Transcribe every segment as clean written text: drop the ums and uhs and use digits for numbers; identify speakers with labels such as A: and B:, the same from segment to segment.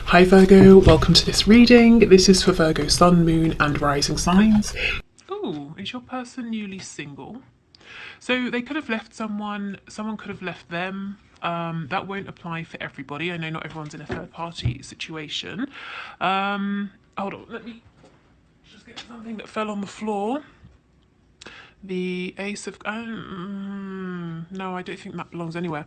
A: Hi Virgo, welcome to this reading. This is for Virgo Sun, Moon and Rising signs. Oh, is your person newly single? So they could have left someone could have left them. That won't apply for everybody. I know not everyone's in a third party situation. Hold on, let me just get something that fell on the floor. The Ace of... no, I don't think that belongs anywhere.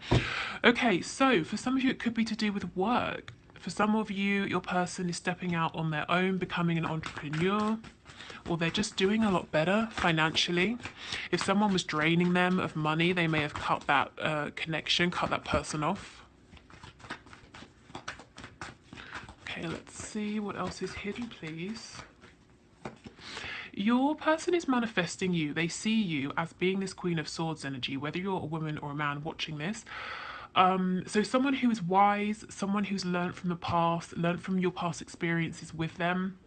A: Okay, so for some of you it could be to do with work. For some of you, your person is stepping out on their own, becoming an entrepreneur, or they're just doing a lot better financially. If someone was draining them of money, they may have cut that connection, cut that person off. Okay, let's see what else is hidden, please. Your person is manifesting you. They see you as being this Queen of Swords energy, whether you're a woman or a man watching this. So someone who is wise, someone who's learned from the past, learned from your past experiences with them.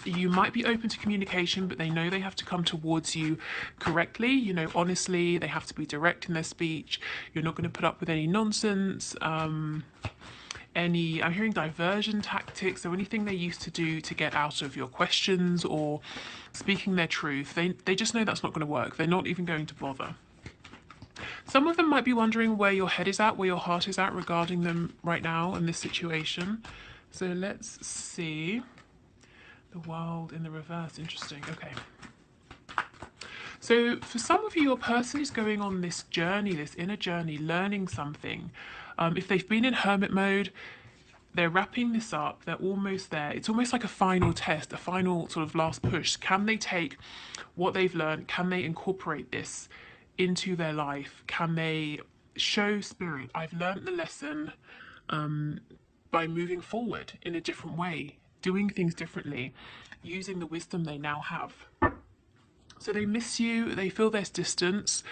A: You might be open to communication, but they know they have to come towards you correctly, you know, honestly. They have to be direct in their speech. You're not going to put up with any nonsense. I'm hearing diversion tactics, or anything they used to do to get out of your questions or speaking their truth. They just know that's not going to work. They're not even going to bother. Some of them might be wondering where your head is at, where your heart is at regarding them right now in this situation. So let's see. The World in the reverse. Interesting. Okay. So for some of you, your person is going on this journey, this inner journey, learning something. If they've been in hermit mode, they're wrapping this up. They're almost there. It's almost like a final test, a final sort of last push. Can they take what they've learned? Can they incorporate this into their life? Can they show spirit? I've learned the lesson by moving forward in a different way, doing things differently, using the wisdom they now have. So they miss you, they feel there's distance.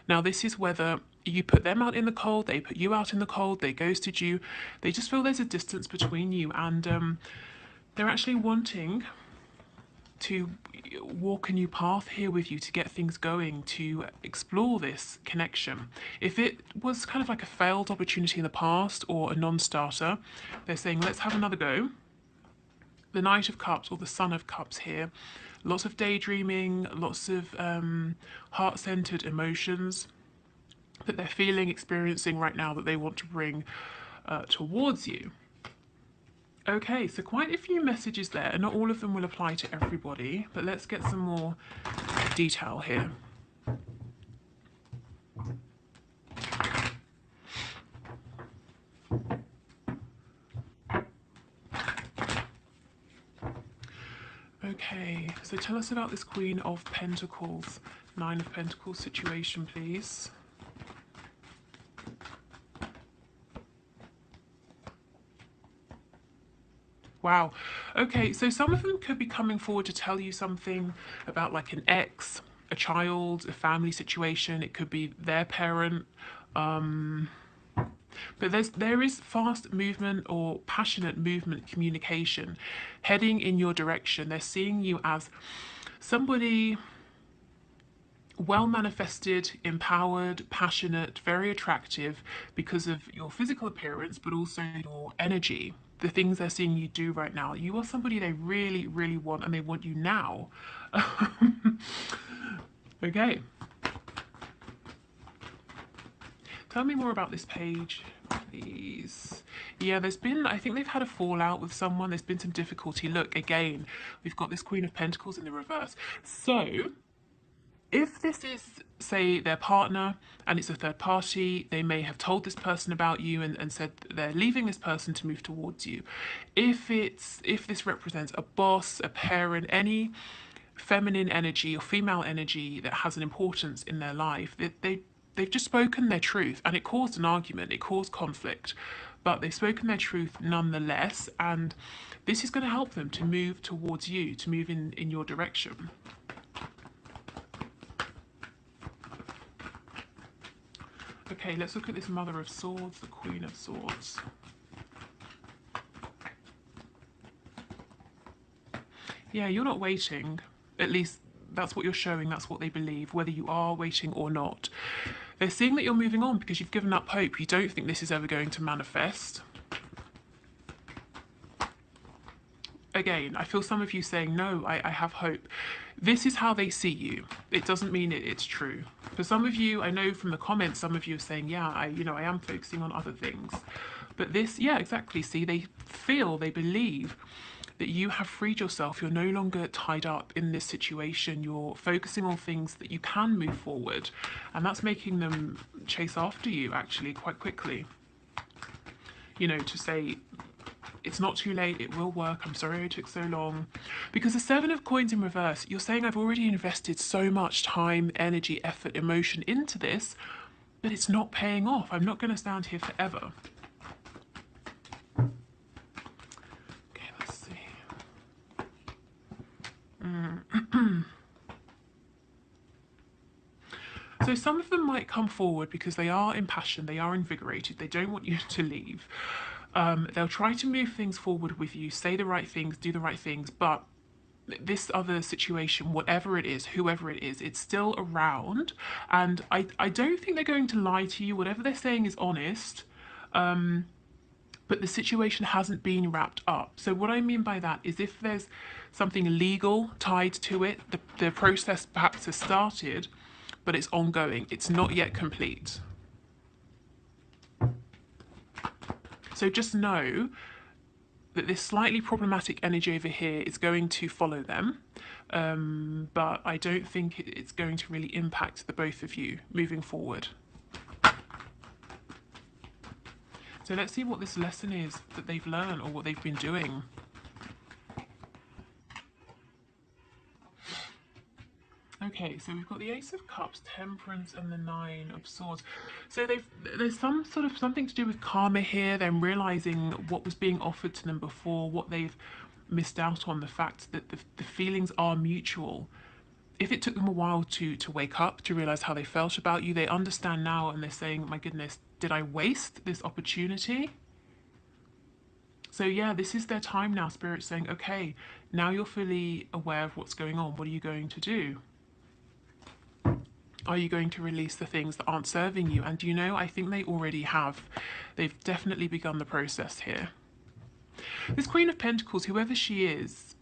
A: Now this is whether you put them out in the cold, they put you out in the cold, they ghosted you. They just feel there's a distance between you, and they're actually wanting to walk a new path here with you, to get things going, to explore this connection. If it was kind of like a failed opportunity in the past or a non-starter, they're saying let's have another go. The Knight of Cups or the Son of Cups here. Lots of daydreaming, lots of heart-centered emotions that they're feeling, experiencing right now, that they want to bring towards you. Okay, so quite a few messages there, and not all of them will apply to everybody, but let's get some more detail here. Okay, so tell us about this Queen of Pentacles, Nine of Pentacles situation, please. Wow. Okay, so some of them could be coming forward to tell you something about like an ex, a child, a family situation. It could be their parent. But there is fast movement or passionate movement, communication heading in your direction. They're seeing you as somebody well manifested, empowered, passionate, very attractive because of your physical appearance, but also your energy. The things they're seeing you do right now. You are somebody they really, really want, and they want you now. Okay. Tell me more about this page, please. Yeah, I think they've had a fallout with someone. There's been some difficulty. Look, again, we've got this Queen of Pentacles in the reverse. So, if this is, say, their partner and it's a third party, they may have told this person about you and said they're leaving this person to move towards you. If this represents a boss, a parent, any feminine energy or female energy that has an importance in their life, they've just spoken their truth, and it caused an argument, it caused conflict, but they've spoken their truth nonetheless, and this is going to help them to move towards you, to move in your direction. Okay, let's look at this Mother of Swords, the Queen of Swords. Yeah, you're not waiting. At least that's what you're showing, that's what they believe, whether you are waiting or not. They're seeing that you're moving on because you've given up hope. You don't think this is ever going to manifest. again, I feel some of you saying, no, I have hope. This is how they see you. It doesn't mean it's true. For some of you, I know from the comments, some of you are saying, yeah, I am focusing on other things. But this, yeah, exactly. See, they feel, they believe that you have freed yourself. You're no longer tied up in this situation. You're focusing on things that you can move forward. And that's making them chase after you, actually, quite quickly. You know, to say, it's not too late, it will work, I'm sorry it took so long. Because the Seven of Coins in reverse, you're saying I've already invested so much time, energy, effort, emotion into this, but it's not paying off. I'm not going to stand here forever. Okay, let's see. So some of them might come forward because they are impassioned, they are invigorated, they don't want you to leave. They'll try to move things forward with you, say the right things, do the right things, but this other situation, whatever it is, whoever it is, it's still around. And I don't think they're going to lie to you. Whatever they're saying is honest. But the situation hasn't been wrapped up. So what I mean by that is if there's something legal tied to it, the process perhaps has started, but it's ongoing. It's not yet complete. So just know that this slightly problematic energy over here is going to follow them, but I don't think it's going to really impact the both of you moving forward. So let's see what this lesson is that they've learned or what they've been doing. Okay, so we've got the Ace of Cups, Temperance, and the Nine of Swords. So there's some sort of something to do with karma here, them realizing what was being offered to them before, what they've missed out on, the fact that the feelings are mutual. If it took them a while to wake up, to realize how they felt about you, they understand now and they're saying, my goodness, did I waste this opportunity? So yeah, this is their time now. Spirit's saying, okay, now you're fully aware of what's going on. What are you going to do? Are you going to release the things that aren't serving you? And you know, I think they already have. They've definitely begun the process here. This Queen of Pentacles, whoever she is,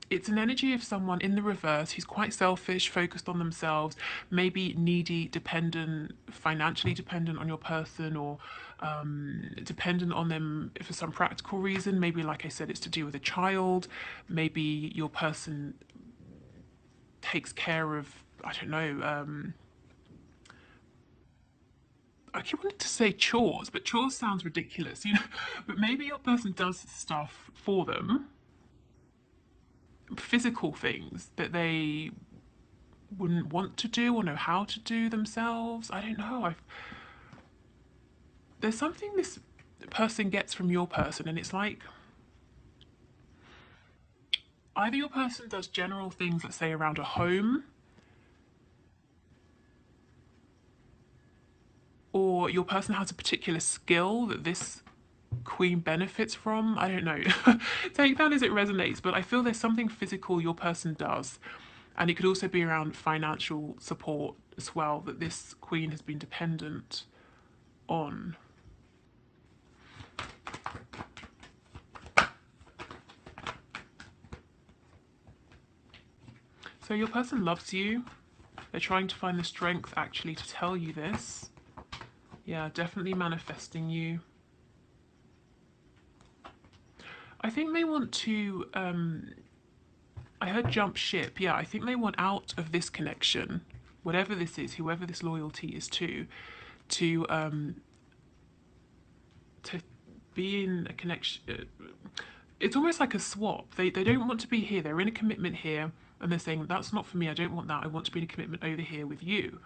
A: it's an energy of someone in the reverse who's quite selfish, focused on themselves, maybe needy, dependent, financially dependent on your person, or dependent on them for some practical reason. Maybe, like I said, it's to do with a child. Maybe your person takes care of, I don't know, I keep wanting to say chores, but chores sounds ridiculous, you know. But maybe your person does stuff for them, physical things that they wouldn't want to do or know how to do themselves. I don't know. There's something this person gets from your person, and it's like either your person does general things, let's say around a home, or your person has a particular skill that this queen benefits from. I don't know. Take that as it resonates, but I feel there's something physical your person does. And it could also be around financial support as well that this queen has been dependent on. So your person loves you. They're trying to find the strength actually to tell you this. Yeah, definitely manifesting you. I think they want to, I heard jump ship. Yeah, I think they want out of this connection, whatever this is, whoever this loyalty is to be in a connection. It's almost like a swap. They don't want to be here. They're in a commitment here, and they're saying, that's not for me. I don't want that. I want to be in a commitment over here with you.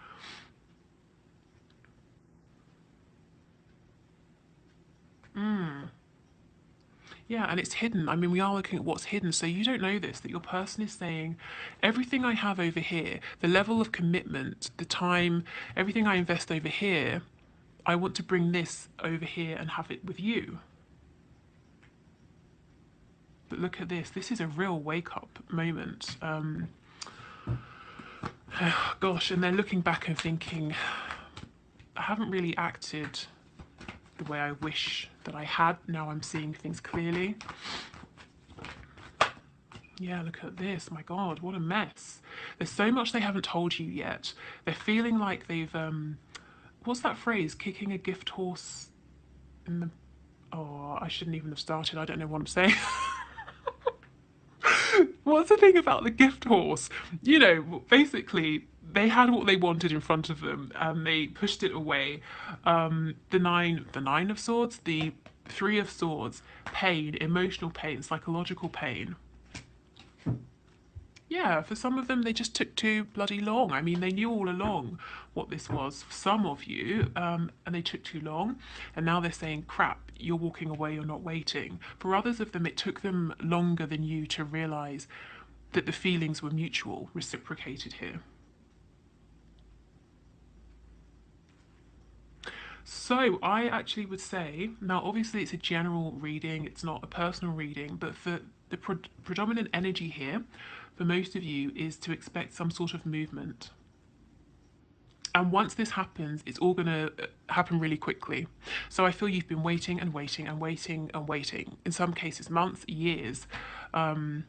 A: Yeah, and it's hidden. I mean, we are looking at what's hidden. So you don't know this, that your person is saying, everything I have over here, the level of commitment, the time, everything I invest over here, I want to bring this over here and have it with you. But look at this. This is a real wake-up moment. Gosh, and they're looking back and thinking, I haven't really acted the way I wish that I had. Now I'm seeing things clearly. Yeah, look at this. My God, what a mess. There's so much they haven't told you yet. They're feeling like they've, what's that phrase? Kicking a gift horse in the. Oh, I shouldn't even have started. I don't know what I'm saying. What's the thing about the gift horse? You know, basically, they had what they wanted in front of them and they pushed it away. The nine of swords, the three of swords, pain, emotional pain, psychological pain. Yeah, for some of them, they just took too bloody long. I mean, they knew all along what this was. For some of you, and they took too long, and now they're saying, crap, you're walking away, you're not waiting. For others of them, it took them longer than you to realise that the feelings were mutual, reciprocated here. So, I actually would say, now obviously it's a general reading, it's not a personal reading, but for the predominant energy here, for most of you, is to expect some sort of movement. And once this happens, it's all going to happen really quickly. So I feel you've been waiting and waiting and waiting and waiting, in some cases, months, years. And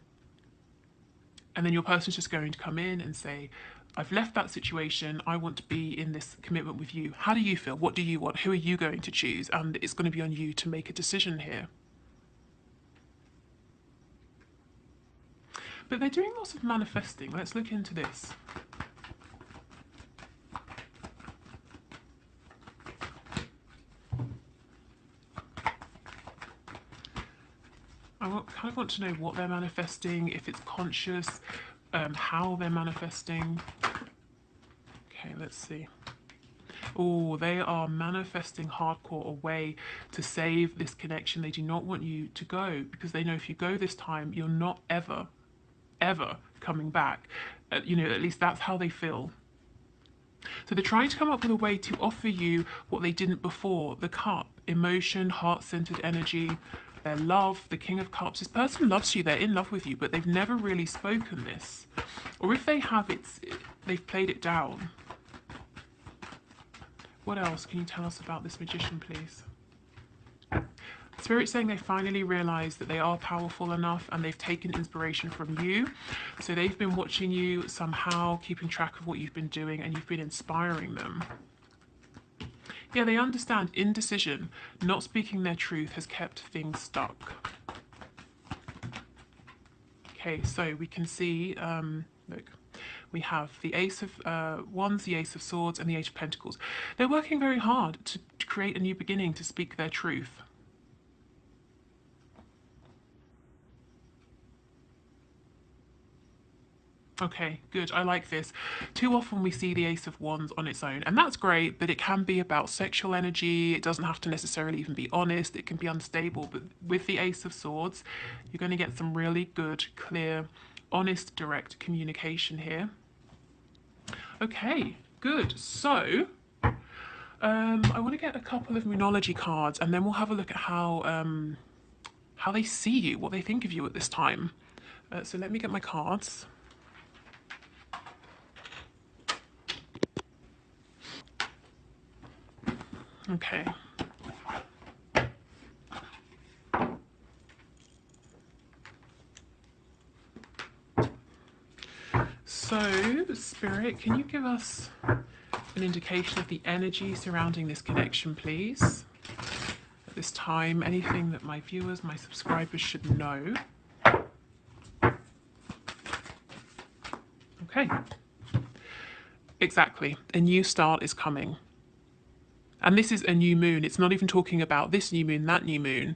A: then your person's just going to come in and say, I've left that situation. I want to be in this commitment with you. How do you feel? What do you want? Who are you going to choose? And it's going to be on you to make a decision here. But they're doing lots of manifesting. Let's look into this. Kind of want to know what they're manifesting, if it's conscious, how they're manifesting. Okay, let's see. Oh, they are manifesting hardcore a way to save this connection. They do not want you to go because they know if you go this time, you're not ever, ever coming back. You know, at least that's how they feel. So they're trying to come up with a way to offer you what they didn't before: the cup, emotion, heart centered energy, their love, the King of Cups. This person loves you, they're in love with you, but they've never really spoken this. Or if they have, they've played it down. What else can you tell us about this magician, please? Spirit's saying they finally realise that they are powerful enough and they've taken inspiration from you. So they've been watching you somehow, keeping track of what you've been doing, and you've been inspiring them. Yeah, they understand indecision, not speaking their truth, has kept things stuck. Okay, so we can see, look, we have the Ace of Wands, the Ace of Swords, and the Eight of Pentacles. They're working very hard to create a new beginning, to speak their truth. Okay, good. I like this. Too often we see the Ace of Wands on its own, and that's great, but it can be about sexual energy. It doesn't have to necessarily even be honest. It can be unstable, but with the Ace of Swords, you're going to get some really good, clear, honest, direct communication here. Okay, good. So, I want to get a couple of Moonology cards, and then we'll have a look at how they see you, what they think of you at this time. So let me get my cards. Okay. So, Spirit, can you give us an indication of the energy surrounding this connection, please? At this time, anything that my viewers, my subscribers should know. Okay. Exactly. A new start is coming. And this is a new moon. It's not even talking about this new moon, that new moon.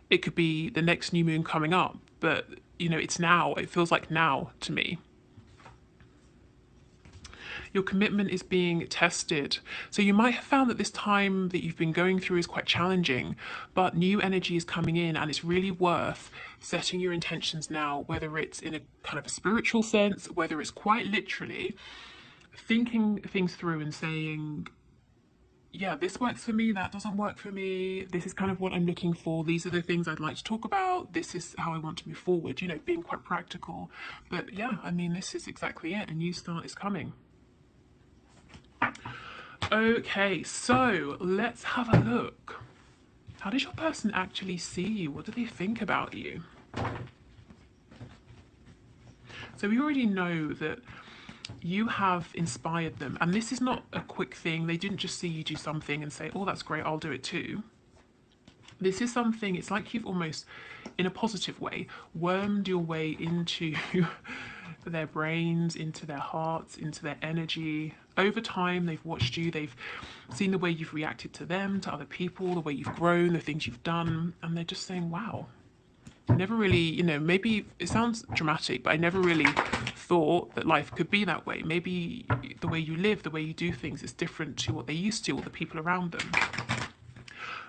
A: It could be the next new moon coming up, but you know, it's now. It feels like now to me. Your commitment is being tested. So you might have found that this time that you've been going through is quite challenging, but new energy is coming in and it's really worth setting your intentions now, whether it's in a kind of a spiritual sense, whether it's quite literally thinking things through and saying, yeah, this works for me, that doesn't work for me, this is kind of what I'm looking for, these are the things I'd like to talk about, this is how I want to move forward, you know, being quite practical. But yeah, I mean, this is exactly it. A new start is coming. Okay, so let's have a look. How does your person actually see you? What do they think about you? So we already know that you have inspired them. And this is not a quick thing. They didn't just see you do something and say, oh, that's great, I'll do it too. This is something, it's like you've almost, in a positive way, wormed your way into their brains, into their hearts, into their energy. Over time, they've watched you, they've seen the way you've reacted to them, to other people, the way you've grown, the things you've done, and they're just saying, wow. I never really, maybe it sounds dramatic, but I never really thought that life could be that way. Maybe the way you live, the way you do things is different to what they used to, or the people around them.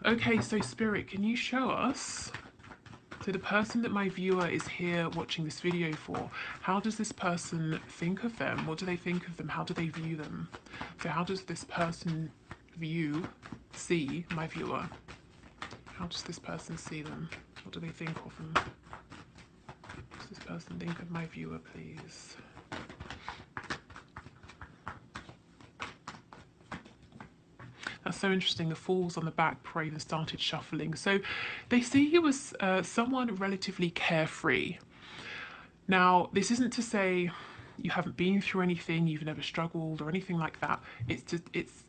A: Okay, so Spirit, can you show us? So the person that my viewer is here watching this video for, how does this person think of them? What do they think of them? How do they view them? So how does this person see my viewer? How does this person see them? What do they think of them? Does this person think of my viewer, please? That's so interesting. The Fools on the back prayed and started shuffling. So they see you as someone relatively carefree. Now, this isn't to say you haven't been through anything, you've never struggled or anything like that. It's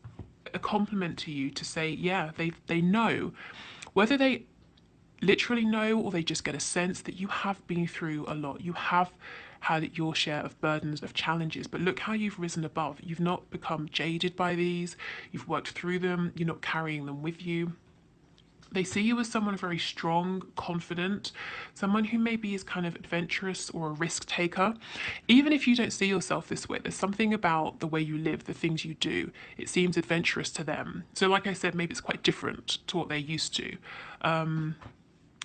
A: a compliment to you to say, yeah, they know. Whether they literally know or they just get a sense that you have been through a lot. You have had your share of burdens, of challenges, but look how you've risen above. You've not become jaded by these. You've worked through them. You're not carrying them with you. They see you as someone very strong, confident, someone who maybe is kind of adventurous or a risk taker. Even if you don't see yourself this way, there's something about the way you live, the things you do. It seems adventurous to them. So like I said, maybe it's quite different to what they're used to.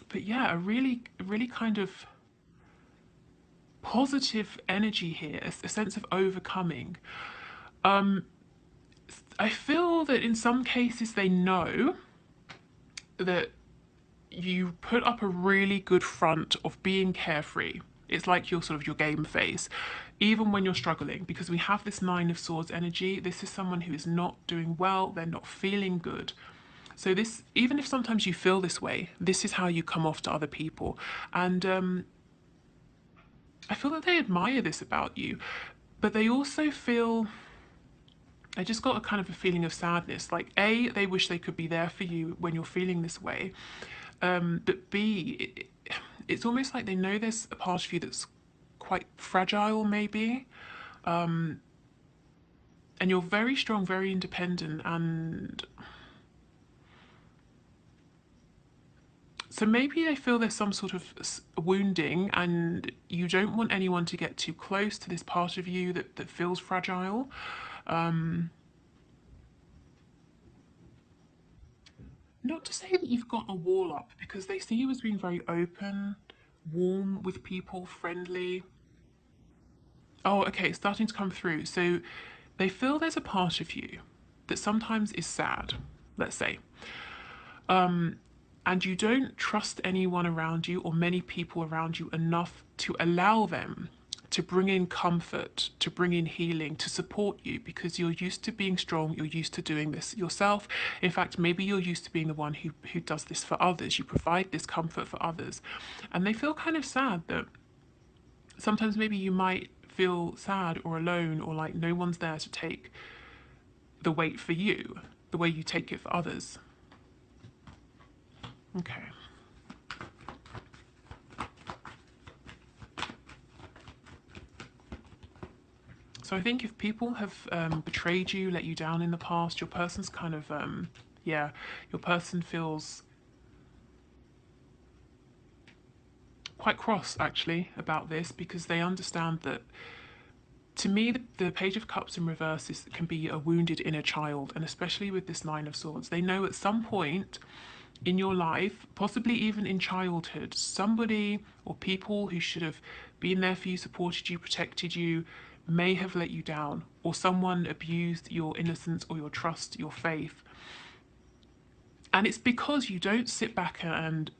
A: But yeah, a really kind of positive energy here, a sense of overcoming. I feel that in some cases they know that you put up a really good front of being carefree. It's like your sort of your game face, even when you're struggling, because we have this Nine of Swords energy. This is someone who is not doing well, they're not feeling good. So this, even if sometimes you feel this way, this is how you come off to other people. And I feel that they admire this about you, but they also feel, I just got a kind of a feeling of sadness. Like A, they wish they could be there for you when you're feeling this way. But B, it's almost like they know there's a part of you that's quite fragile maybe. And you're very strong, very independent, and so maybe they feel there's some sort of wounding and you don't want anyone to get too close to this part of you that feels fragile. Not to say that you've got a wall up, because they see you as being very open, warm with people, friendly. Oh, okay, it's starting to come through. So they feel there's a part of you that sometimes is sad, let's say. And you don't trust anyone around you or many people around you enough to allow them to bring in comfort, to bring in healing, to support you, because you're used to being strong, you're used to doing this yourself. In fact, maybe you're used to being the one who does this for others. You provide this comfort for others. And they feel kind of sad that sometimes maybe you might feel sad or alone, or like no one's there to take the weight for you the way you take it for others. Okay. So I think if people have betrayed you, let you down in the past, your person's kind of, yeah, your person feels quite cross actually about this, because they understand that, to me, the Page of Cups in reverse can be a wounded inner child, and especially with this Nine of Swords, they know at some point in your life, possibly even in childhood, somebody or people who should have been there for you, supported you, protected you, may have let you down, or someone abused your innocence or your trust, your faith. And it's because you don't sit back and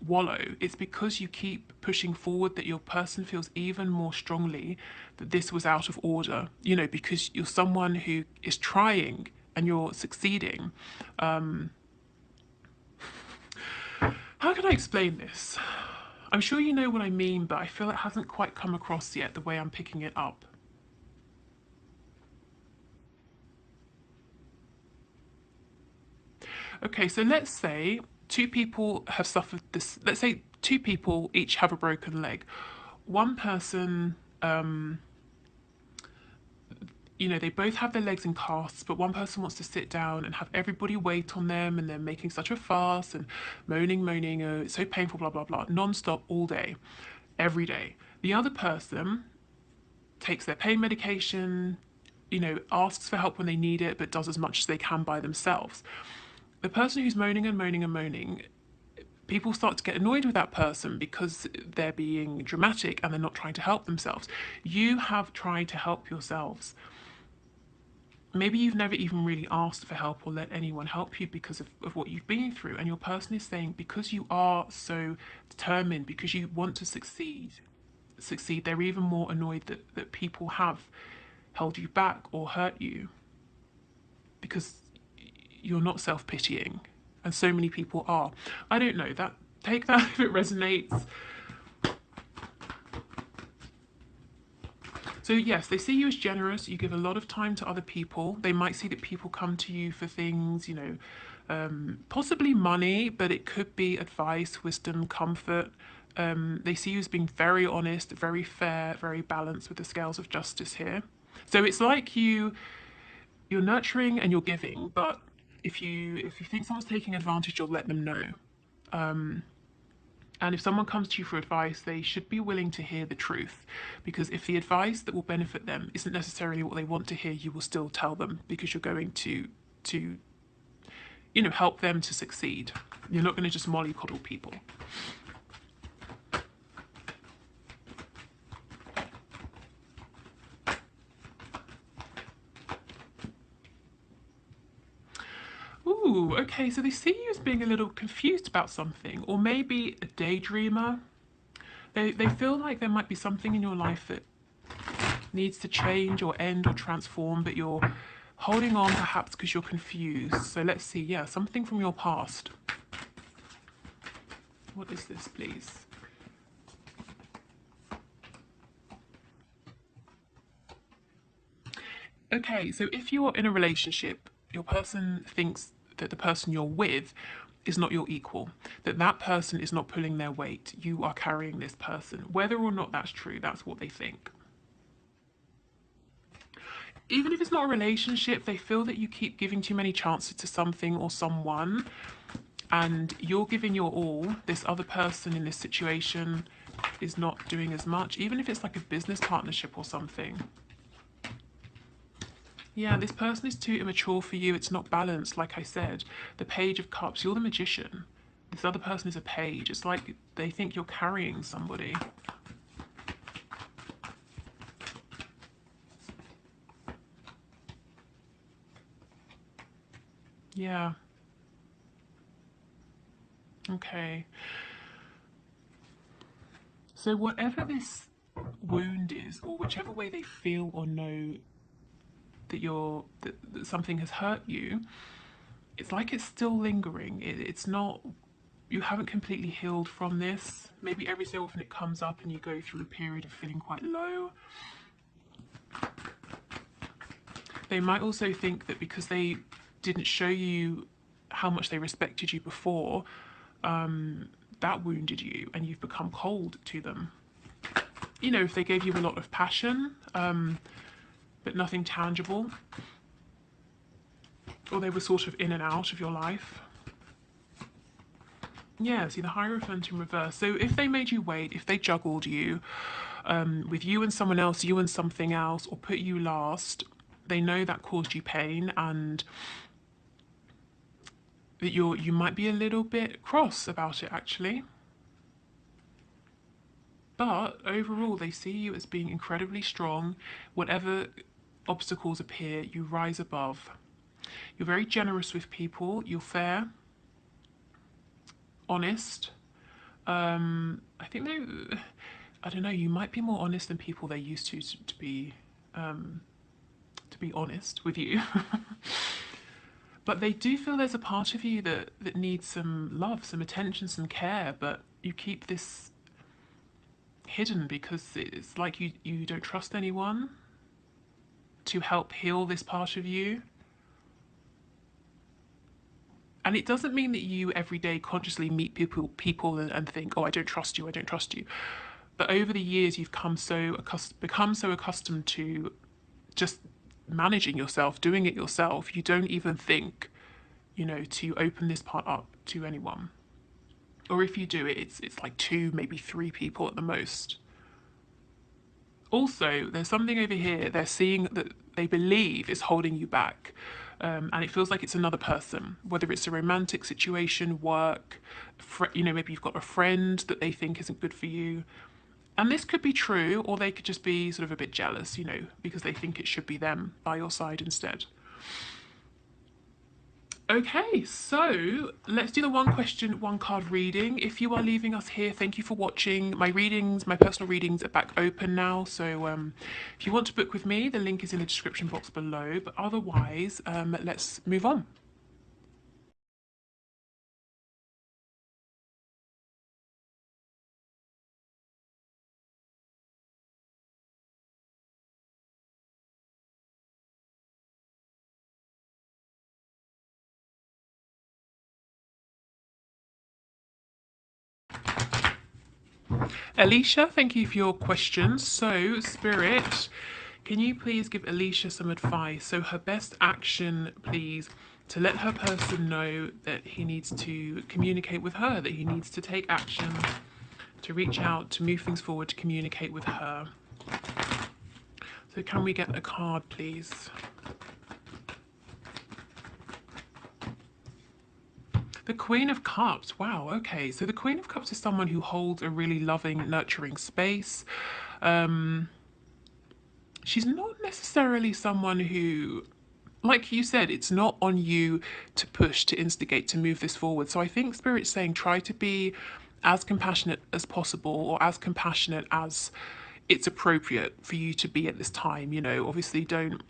A: wallow. It's because you keep pushing forward that your person feels even more strongly that this was out of order, because you're someone who is trying and you're succeeding. How can I explain this? I'm sure you know what I mean, but I feel it hasn't quite come across yet the way I'm picking it up. Okay, so let's say two people have suffered this. Let's say two people each have a broken leg. One person, they both have their legs in casts, but one person wants to sit down and have everybody wait on them, and they're making such a fuss and moaning, oh, it's so painful, blah, blah, blah, non-stop all day, every day. The other person takes their pain medication, asks for help when they need it, but does as much as they can by themselves. The person who's moaning and moaning and moaning, people start to get annoyed with that person because they're being dramatic and they're not trying to help themselves. You have tried to help yourselves. Maybe you've never even really asked for help or let anyone help you because of what you've been through. And your person is saying, because you are so determined, because you want to succeed, they're even more annoyed that people have held you back or hurt you because you're not self-pitying, and so many people are. I don't know, that take that if it resonates. So yes, they see you as generous. You give a lot of time to other people. They might see that people come to you for things, possibly money, but it could be advice, wisdom, comfort. They see you as being very honest, very fair, very balanced with the scales of justice here. So it's like you're nurturing and you're giving, but if you think someone's taking advantage, you'll let them know. And if someone comes to you for advice, they should be willing to hear the truth, because if the advice that will benefit them isn't necessarily what they want to hear, you will still tell them because you're going to help them to succeed. You're not going to just mollycoddle people. Ooh, okay, so they see you as being a little confused about something, or maybe a daydreamer. They feel like there might be something in your life that needs to change or end or transform, but you're holding on perhaps because you're confused. So let's see, yeah, something from your past. What is this, please? Okay, so if you're in a relationship, your person thinks that the person you're with is not your equal, that person is not pulling their weight. You are carrying this person. Whether or not that's true, that's what they think. Even if it's not a relationship, they feel that you keep giving too many chances to something or someone, and you're giving your all. This other person in this situation is not doing as much, even if it's like a business partnership or something. Yeah, this person is too immature for you. It's not balanced, like I said. The Page of Cups, you're the magician. This other person is a page. It's like they think you're carrying somebody. Yeah. Okay. So whatever this wound is, or whichever way they feel or know that something has hurt you, it's like it's still lingering. It's not, you haven't completely healed from this. Maybe every so often it comes up and you go through a period of feeling quite low. They might also think that because they didn't show you how much they respected you before, that wounded you and you've become cold to them. If they gave you a lot of passion, but nothing tangible, or they were sort of in and out of your life. Yeah, see the Hierophant in reverse. So if they made you wait, if they juggled you with you and someone else, you and something else, or put you last, they know that caused you pain, and that you might be a little bit cross about it actually. But overall, they see you as being incredibly strong. Whatever obstacles appear, you rise above. You're very generous with people. You're fair, honest. I think they, I don't know. You might be more honest than people they're used to be honest with you. But they do feel there's a part of you that needs some love, some attention, some care. But you keep this hidden because it's like you don't trust anyone to help heal this part of you. And it doesn't mean that you every day consciously meet people and think, oh, I don't trust you, I don't trust you. But over the years, you've become so accustomed to just managing yourself, doing it yourself. You don't even think, to open this part up to anyone. Or if you do it, it's like two, maybe three people at the most. Also, there's something over here they're seeing that they believe is holding you back. And it feels like it's another person, whether it's a romantic situation, work, maybe you've got a friend that they think isn't good for you. And this could be true, or they could just be sort of a bit jealous, because they think it should be them by your side instead. Okay, so let's do the one question, one card reading. If you are leaving us here, thank you for watching. My readings, my personal readings are back open now. So if you want to book with me, the link is in the description box below. But otherwise, let's move on. Alicia, thank you for your questions. So, Spirit, can you please give Alicia some advice? So, her best action, please, to let her person know that he needs to communicate with her, that he needs to take action, to reach out, to move things forward, to communicate with her. So, can we get a card, please? The Queen of Cups. Wow, okay. So the Queen of Cups is someone who holds a really loving, nurturing space. She's not necessarily someone who, like you said, it's not on you to push, to instigate, to move this forward. So I think Spirit's saying try to be as compassionate as possible, or as compassionate as it's appropriate for you to be at this time. Obviously don't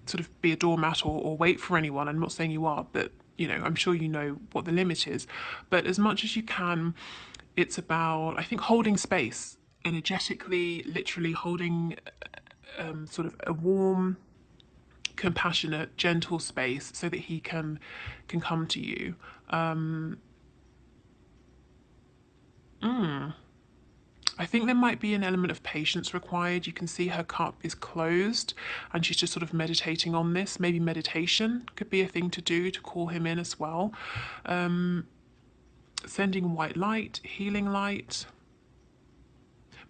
A: sort of be a doormat or wait for anyone. I'm not saying you are, but I'm sure you know what the limit is. But as much as you can, it's about, I think, holding space energetically, literally holding sort of a warm, compassionate, gentle space so that he can come to you. I think there might be an element of patience required. You can see her cup is closed and she's just sort of meditating on this. Maybe meditation could be a thing to do to call him in as well. Sending white light, healing light.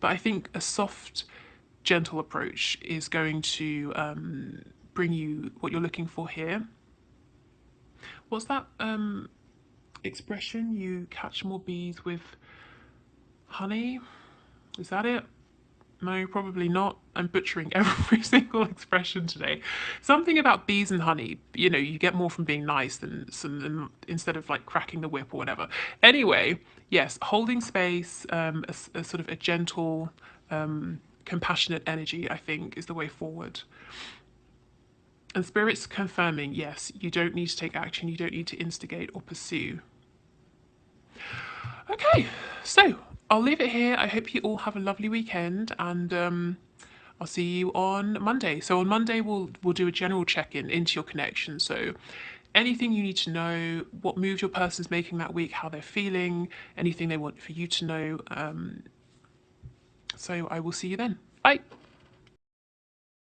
A: But I think a soft, gentle approach is going to bring you what you're looking for here. What's that expression? You catch more bees with honey? Is that it? No, probably not. I'm butchering every single expression today. Something about bees and honey. You get more from being nice than instead of like cracking the whip or whatever. Anyway, yes, holding space, a sort of a gentle, compassionate energy, I think, is the way forward. And Spirit's confirming, yes, you don't need to take action, you don't need to instigate or pursue. Okay, so I'll leave it here. I hope you all have a lovely weekend, and I'll see you on Monday. So on Monday we'll do a general check-in into your connection. So anything you need to know, what moves your person's making that week, how they're feeling, anything they want for you to know. So I will see you then. Bye.